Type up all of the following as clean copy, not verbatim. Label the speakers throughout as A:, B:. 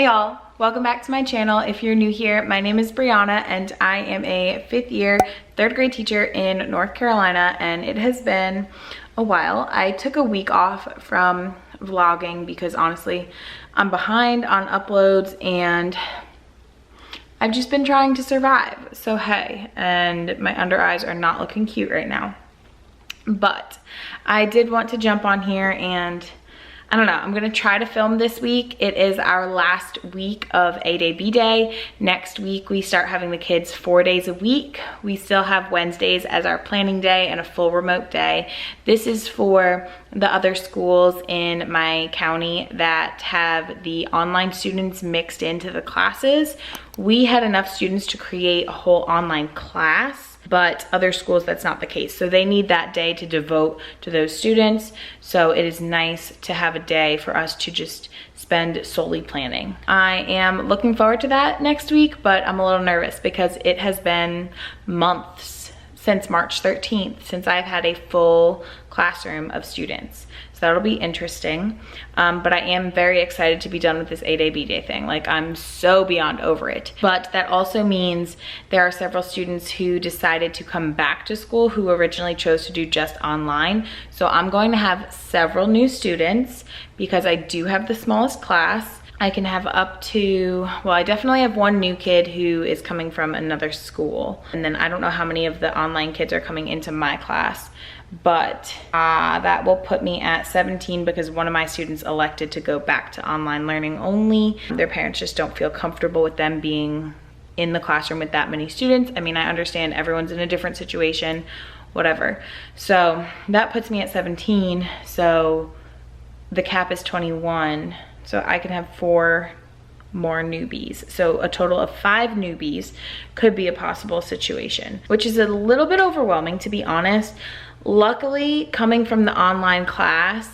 A: y'all, welcome back to my channel. If you're new here, my name is Brianna and I am a 5th year, 3rd grade teacher in North Carolina, and it has been a while. I took a week off from vlogging because honestly, I'm behind on uploads and I've just been trying to survive. So hey, and my under eyes are not looking cute right now. But I did want to jump on here and I don't know, I'm gonna try to film this week. It is our last week of A-Day B-Day. Next week, we start having the kids 4 days a week. We still have Wednesdays as our planning day and a full remote day. This is for the other schools in my county that have the online students mixed into the classes. We had enough students to create a whole online class, but other schools that's not the case. So they need that day to devote to those students. So it is nice to have a day for us to just spend solely planning. I am looking forward to that next week, but I'm a little nervous because it has been months since March 13th since I've had a full classroom of students. So that'll be interesting. But I am very excited to be done with this A-Day B-Day thing. Like, I'm so beyond over it. But that also means there are several students who decided to come back to school who originally chose to do just online. So I'm going to have several new students because I do have the smallest class. I can have up to, well, I definitely have one new kid who is coming from another school. And then I don't know how many of the online kids are coming into my class, but that will put me at 17 because one of my students elected to go back to online learning only. Their parents just don't feel comfortable with them being in the classroom with that many students. I mean, I understand everyone's in a different situation, whatever. So that puts me at 17. So the cap is 21. So I can have 4 more newbies. So a total of 5 newbies could be a possible situation, which is a little bit overwhelming, to be honest. Luckily, coming from the online class,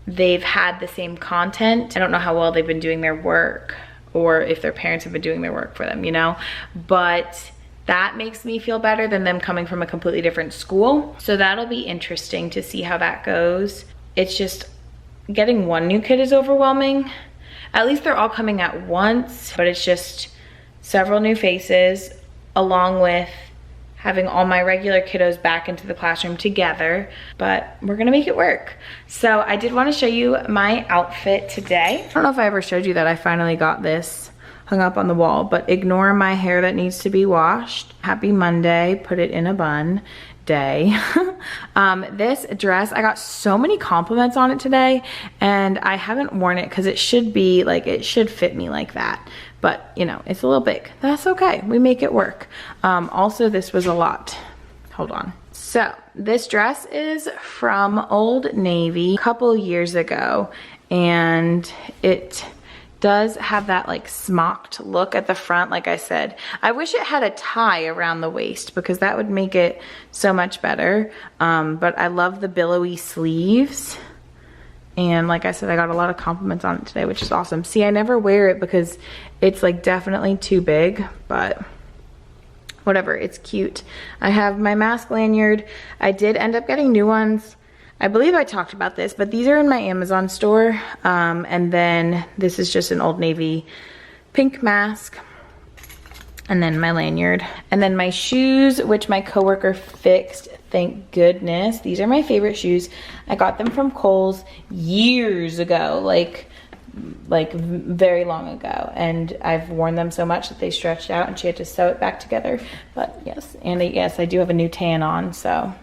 A: they've had the same content. I don't know how well they've been doing their work or if their parents have been doing their work for them, you know? But that makes me feel better than them coming from a completely different school. So that'll be interesting to see how that goes. It's just getting one new kid is overwhelming. At least they're all coming at once, but it's just several new faces along with having all my regular kiddos back into the classroom together, but we're gonna make it work. So I did wanna show you my outfit today. I don't know if I ever showed you that I finally got this hung up on the wall, but ignore my hair that needs to be washed. Happy Monday, put it in a bun day. This dress, I got so many compliments on it today and I haven't worn it because it should be like, it should fit me like that. But you know, it's a little big. That's okay, we make it work. Also, this was a lot. Hold on. So this dress is from Old Navy a couple years ago and it does have that like smocked look at the front. Like I said, I wish it had a tie around the waist because that would make it so much better. But I love the billowy sleeves. And like I said, I got a lot of compliments on it today, which is awesome. See, I never wear it because it's like definitely too big, but whatever, it's cute. I have my mask lanyard. I did end up getting new ones. I believe I talked about this, but these are in my Amazon store. And then this is just an Old Navy pink mask. And then my lanyard. And then my shoes, which my coworker fixed, thank goodness. These are my favorite shoes. I got them from Kohl's years ago, like very long ago. And I've worn them so much that they stretched out and she had to sew it back together. But yes, and yes, I do have a new tan on, so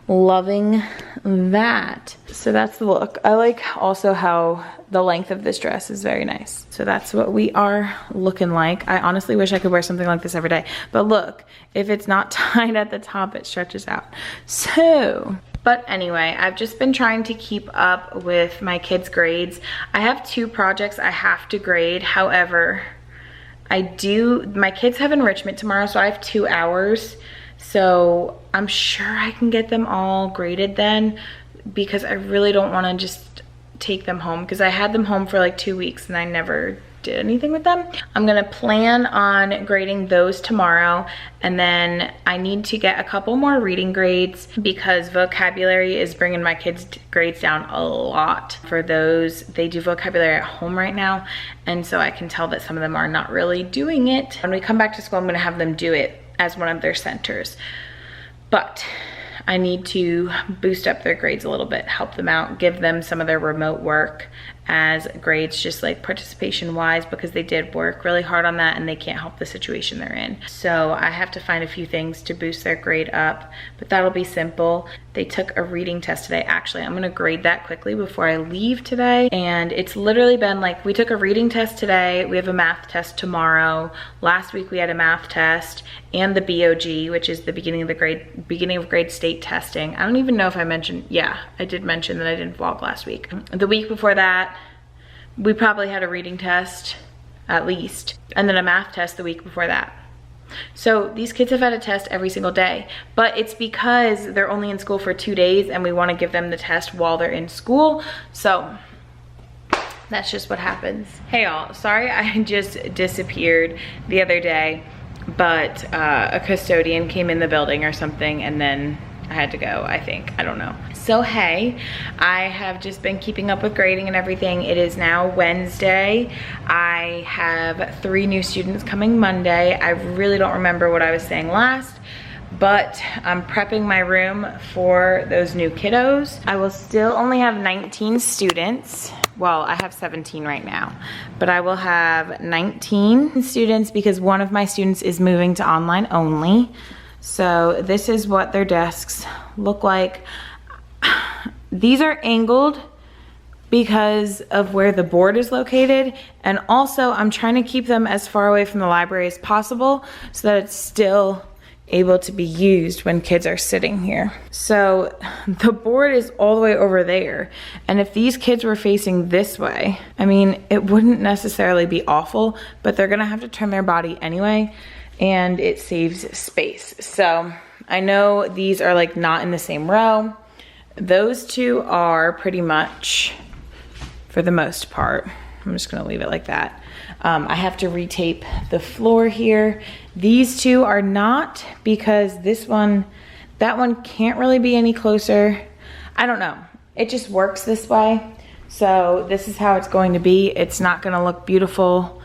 A: loving that. So that's the look. I like also how the length of this dress is very nice. So that's what we are looking like. I honestly wish I could wear something like this every day, but look, if it's not tied at the top, it stretches out. So, but anyway, I've just been trying to keep up with my kids' grades. I have 2 projects I have to grade. However, my kids have enrichment tomorrow, so I have 2 hours. So I'm sure I can get them all graded then because I really don't want to just take them home because I had them home for like 2 weeks and I never did anything with them. I'm gonna plan on grading those tomorrow, and then I need to get a couple more reading grades because vocabulary is bringing my kids' grades down a lot. For those, they do vocabulary at home right now, and so I can tell that some of them are not really doing it. When we come back to school, I'm gonna have them do it as one of their centers. But I need to boost up their grades a little bit, help them out, give them some of their remote work as grades, just like participation wise, because they did work really hard on that and they can't help the situation they're in. So I have to find a few things to boost their grade up, but that'll be simple. They took a reading test today. Actually, I'm gonna grade that quickly before I leave today. And it's literally been like, we took a reading test today, we have a math test tomorrow. Last week we had a math test and the BOG, which is the beginning of grade state testing. I don't even know if I mentioned, yeah, I did mention that I didn't vlog last week. The week before that, we probably had a reading test at least, and then a math test the week before that. So these kids have had a test every single day, but it's because they're only in school for 2 days and we want to give them the test while they're in school. So that's just what happens. Hey y'all, sorry I just disappeared the other day, but a custodian came in the building or something and then I had to go, I think, I don't know. So hey, I have just been keeping up with grading and everything. It is now Wednesday. I have 3 new students coming Monday. I really don't remember what I was saying last, but I'm prepping my room for those new kiddos. I will still only have 19 students. Well, I have 17 right now, but I will have 19 students because one of my students is moving to online only. So this is what their desks look like. These are angled because of where the board is located, and also I'm trying to keep them as far away from the library as possible so that it's still able to be used when kids are sitting here. So the board is all the way over there, and if these kids were facing this way, I mean, it wouldn't necessarily be awful, but they're gonna have to turn their body anyway, and it saves space. So I know these are like not in the same row. Those two are pretty much, for the most part, I'm just gonna leave it like that. I have to retape the floor here. These two are not, because that one can't really be any closer. I don't know, it just works this way. So this is how it's going to be. It's not gonna look beautiful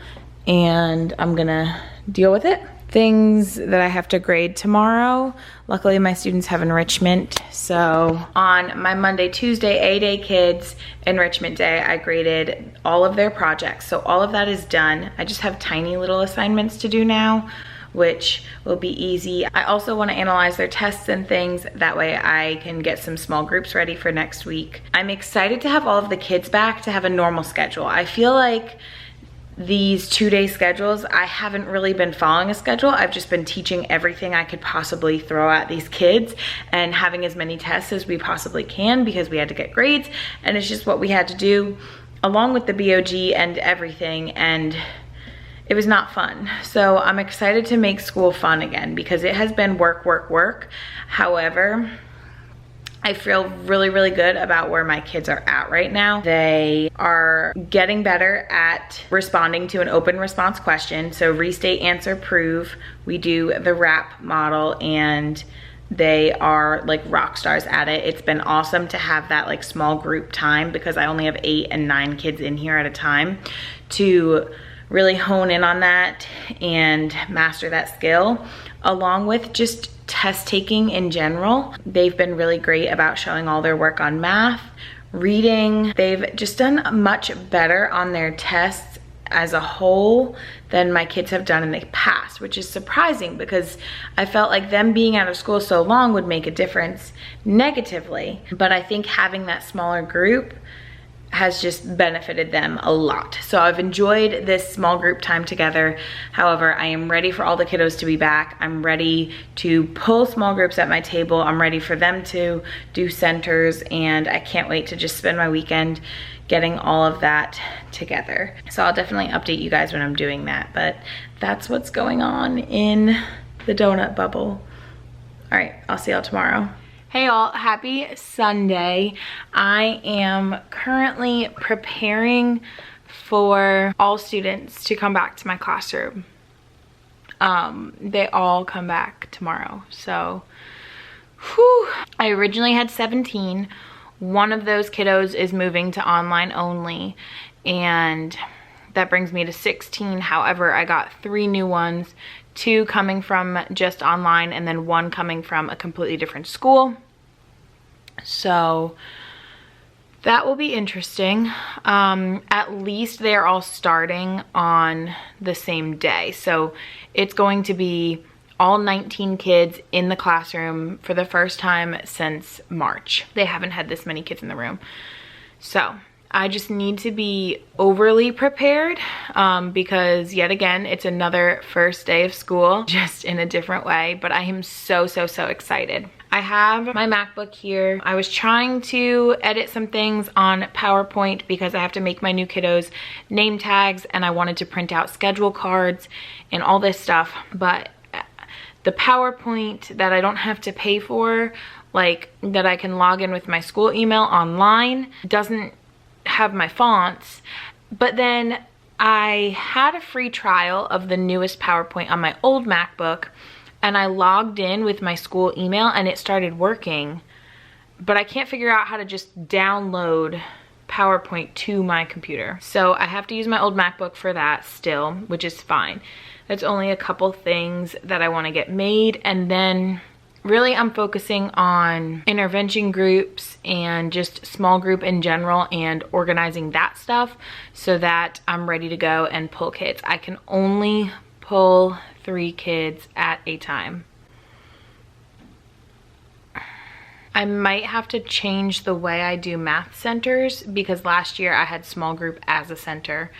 A: and I'm gonna deal with it. Things that I have to grade tomorrow. Luckily my students have enrichment. So on my Monday, Tuesday, A-Day kids enrichment day, I graded all of their projects. So all of that is done. I just have tiny little assignments to do now, which will be easy. I also want to analyze their tests and things. That way I can get some small groups ready for next week. I'm excited to have all of the kids back to have a normal schedule. I feel like these 2-day schedules, I haven't really been following a schedule. I've just been teaching everything I could possibly throw at these kids and having as many tests as we possibly can because we had to get grades, and it's just what we had to do along with the BOG and everything, and it was not fun. So I'm excited to make school fun again because it has been work, work, work. However, I feel really, really good about where my kids are at right now. They are getting better at responding to an open response question. So restate, answer, prove. We do the RAP model and they are like rock stars at it. It's been awesome to have that like small group time because I only have 8 and 9 kids in here at a time to really hone in on that and master that skill, along with just test taking in general. They've been really great about showing all their work on math, reading. They've just done much better on their tests as a whole than my kids have done in the past, which is surprising because I felt like them being out of school so long would make a difference negatively. But I think having that smaller group has just benefited them a lot. So I've enjoyed this small group time together. However, I am ready for all the kiddos to be back. I'm ready to pull small groups at my table. I'm ready for them to do centers, and I can't wait to just spend my weekend getting all of that together. So I'll definitely update you guys when I'm doing that, but that's what's going on in the donut bubble. All right, I'll see y'all tomorrow. Hey all, happy Sunday. I am currently preparing for all students to come back to my classroom. They all come back tomorrow. So, whew. I originally had 17. One of those kiddos is moving to online only, and that brings me to 16. However, I got 3 new ones, 2 coming from just online and then 1 coming from a completely different school. So that will be interesting. At least they're all starting on the same day. So it's going to be all 19 kids in the classroom for the first time since March. They haven't had this many kids in the room. So I just need to be overly prepared because yet again, it's another first day of school, just in a different way, but I am so excited. I have my MacBook here. I was trying to edit some things on PowerPoint because I have to make my new kiddos name tags, and I wanted to print out schedule cards and all this stuff, but the PowerPoint that I don't have to pay for, like that I can log in with my school email online, doesn't have my fonts. But then I had a free trial of the newest PowerPoint on my old MacBook, and I logged in with my school email and it started working, but I can't figure out how to just download PowerPoint to my computer. So I have to use my old MacBook for that still, which is fine. That's only a couple things that I want to get made, and then really I'm focusing on intervention groups and just small group in general and organizing that stuff so that I'm ready to go and pull kids. I can only pull 3 kids at a time. I might have to change the way I do math centers because last year I had small group as a center,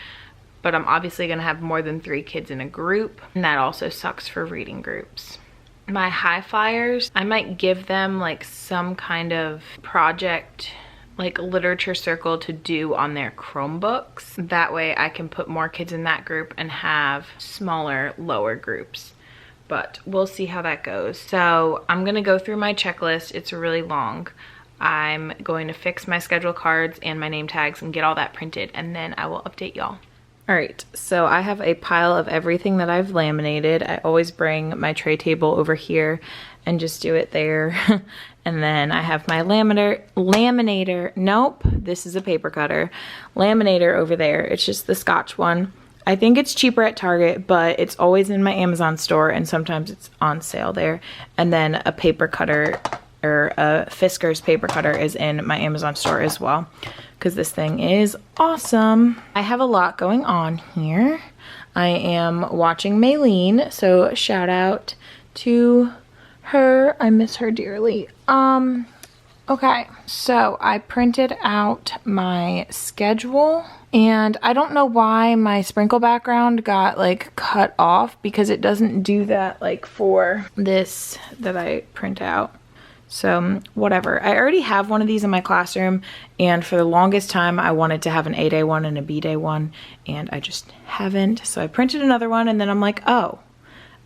A: but I'm obviously gonna have more than 3 kids in a group, and that also sucks for reading groups. My high flyers, I might give them like some kind of project, like literature circle to do on their Chromebooks. That way I can put more kids in that group and have smaller, lower groups. But we'll see how that goes. So I'm gonna go through my checklist. It's really long. I'm going to fix my schedule cards and my name tags and get all that printed, and then I will update y'all. All right, so I have a pile of everything that I've laminated. I always bring my tray table over here and just do it there. And then I have my laminator, nope, this is a paper cutter, laminator over there. It's just the Scotch one. I think it's cheaper at Target, but it's always in my Amazon store, and sometimes it's on sale there. And then a paper cutter, or a Fisker's paper cutter, is in my Amazon store as well, because this thing is awesome. I have a lot going on here. I am watching Maylene, so shout out to her. I miss her dearly. Okay, so I printed out my schedule, and I don't know why my sprinkle background got like cut off, because it doesn't do that like for this that I print out. So whatever. I already have one of these in my classroom, and for the longest time I wanted to have an A-day one and a B-day one, and I just haven't. So I printed another one, and then I'm like, oh,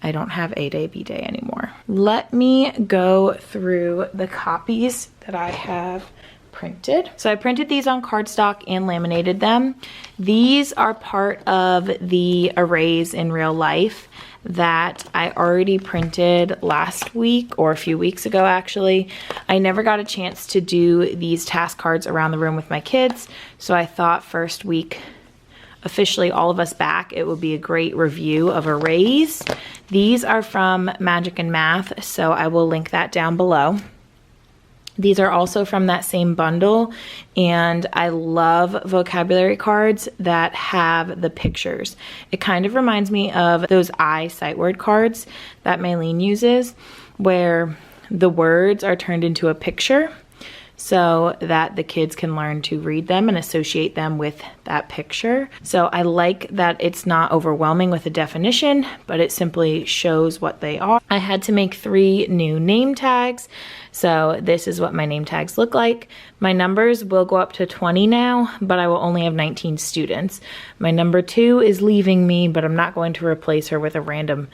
A: I don't have A-day, B-day anymore. Let me go through the copies that I have printed. So I printed these on cardstock and laminated them. These are part of the arrays in real life that I already printed last week, or a few weeks ago actually. I never got a chance to do these task cards around the room with my kids, so I thought first week, officially all of us back, it would be a great review of arrays. These are from Magic and Math, so I will link that down below. These are also from that same bundle, and I love vocabulary cards that have the pictures. It kind of reminds me of those sight word cards that Maylene uses, where the words are turned into a picture so that the kids can learn to read them and associate them with that picture. So I like that it's not overwhelming with a definition, but it simply shows what they are. I had to make 3 new name tags. So this is what my name tags look like. My numbers will go up to 20 now, but I will only have 19 students. My number 2 is leaving me, but I'm not going to replace her with a random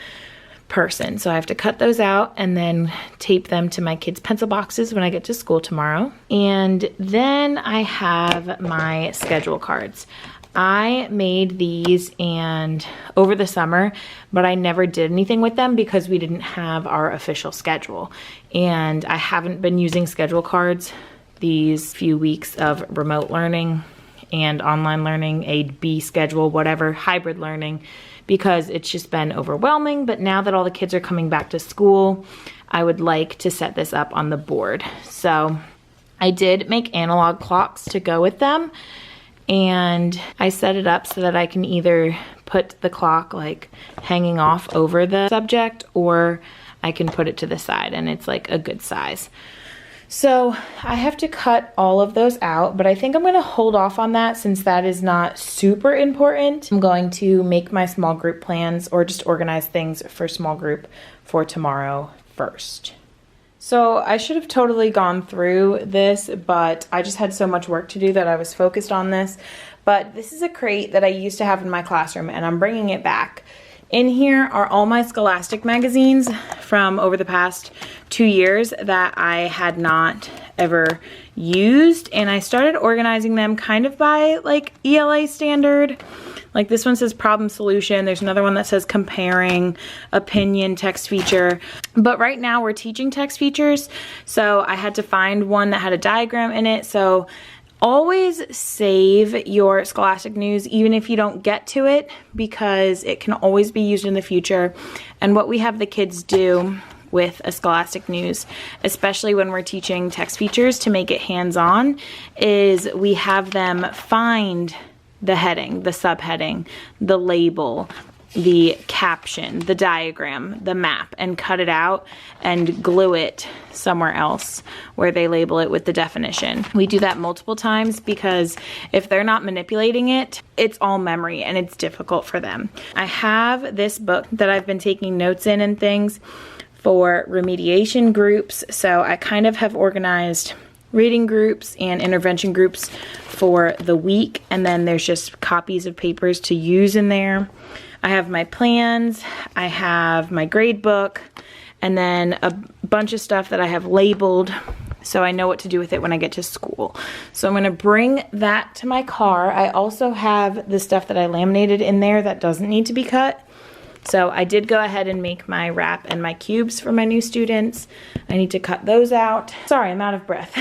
A: person. So I have to cut those out and then tape them to my kids' pencil boxes when I get to school tomorrow. And then I have my schedule cards. I made these and over the summer, but I never did anything with them because we didn't have our official schedule. And I haven't been using schedule cards these few weeks of remote learning and online learning, A, B schedule, whatever, hybrid learning, because it's just been overwhelming. But now that all the kids are coming back to school, I would like to set this up on the board. So I did make analog clocks to go with them. And I set it up so that I can either put the clock like hanging off over the subject, or I can put it to the side, and it's like a good size. So I have to cut all of those out, but I think I'm going to hold off on that since that is not super important. I'm going to make my small group plans or just organize things for small group for tomorrow first. So I should have totally gone through this, but I just had so much work to do that I was focused on this. But this is a crate that I used to have in my classroom, and I'm bringing it back. In here are all my Scholastic magazines from over the past 2 years that I had not ever used, and I started organizing them kind of by like ELA standard. Like this one says problem solution. There's another one that says comparing, opinion, text feature. But right now we're teaching text features. So I had to find one that had a diagram in it. So always save your Scholastic news, even if you don't get to it, because it can always be used in the future. And what we have the kids do with a Scholastic news, especially when we're teaching text features to make it hands-on, is we have them find the heading, the subheading, the label, the caption, the diagram, the map, and cut it out and glue it somewhere else where they label it with the definition. We do that multiple times because if they're not manipulating it, it's all memory and it's difficult for them. I have this book that I've been taking notes in and things for remediation groups, so I kind of have organized reading groups and intervention groups for the week, and then there's just copies of papers to use in there. I have my plans, I have my grade book, and then a bunch of stuff that I have labeled so I know what to do with it when I get to school. So I'm going to bring that to my car. I also have the stuff that I laminated in there that doesn't need to be cut. So I did go ahead and make my wrap and my cubes for my new students. I need to cut those out. Sorry, I'm out of breath.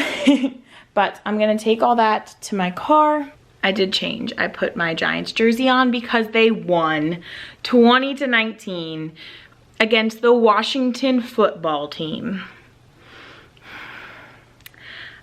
A: But I'm gonna take all that to my car. I did change. I put my Giants jersey on because they won 20-19 against the Washington football team.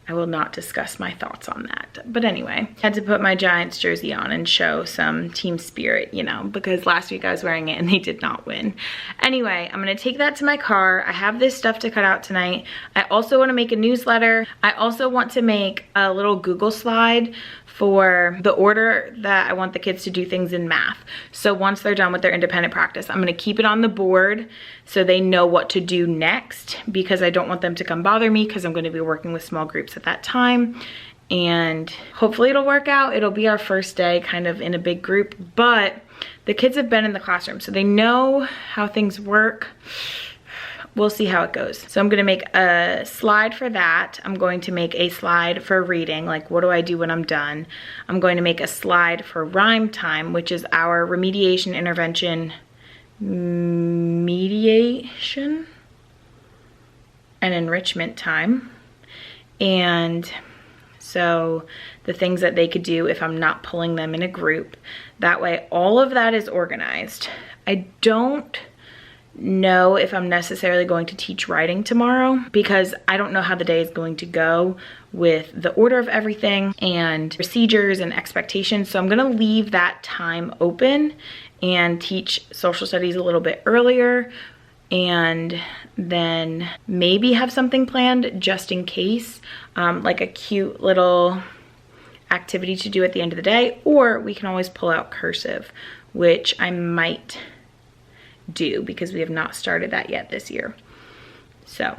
A: I will not discuss my thoughts on that. But anyway, I had to put my Giants jersey on and show some team spirit, you know, because last week I was wearing it and they did not win. Anyway, I'm gonna take that to my car. I have this stuff to cut out tonight. I also wanna make a newsletter. I also want to make a little Google slide for the order that I want the kids to do things in math. So once they're done with their independent practice, I'm gonna keep it on the board so they know what to do next, because I don't want them to come bother me because I'm gonna be working with small groups at that time. And hopefully it'll work out. It'll be our first day kind of in a big group, but the kids have been in the classroom, so they know how things work. We'll see how it goes. So I'm gonna make a slide for that. I'm going to make a slide for reading, like what do I do when I'm done. I'm going to make a slide for rhyme time, which is our remediation intervention mediation and enrichment time. And so the things that they could do if I'm not pulling them in a group. That way all of that is organized. I don't know if I'm necessarily going to teach writing tomorrow because I don't know how the day is going to go with the order of everything and procedures and expectations. So I'm gonna leave that time open and teach social studies a little bit earlier, and then maybe have something planned just in case, like a cute little activity to do at the end of the day, or we can always pull out cursive, which I might do because we have not started that yet this year. So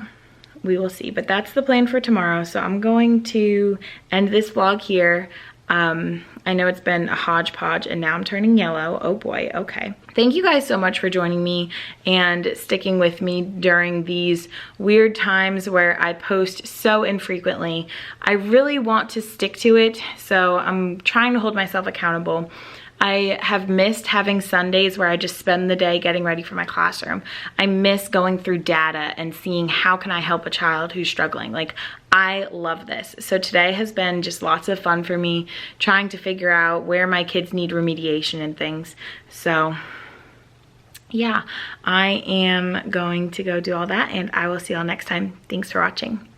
A: we will see, but that's the plan for tomorrow. So I'm going to end this vlog here. I know it's been a hodgepodge and now I'm turning yellow. Oh boy, okay. Thank you guys so much for joining me and sticking with me during these weird times where I post so infrequently. I really want to stick to it, so I'm trying to hold myself accountable. I have missed having Sundays where I just spend the day getting ready for my classroom. I miss going through data and seeing how can I help a child who's struggling. Like, I love this. So today has been just lots of fun for me, trying to figure out where my kids need remediation and things. So yeah, I am going to go do all that, and I will see y'all next time. Thanks for watching.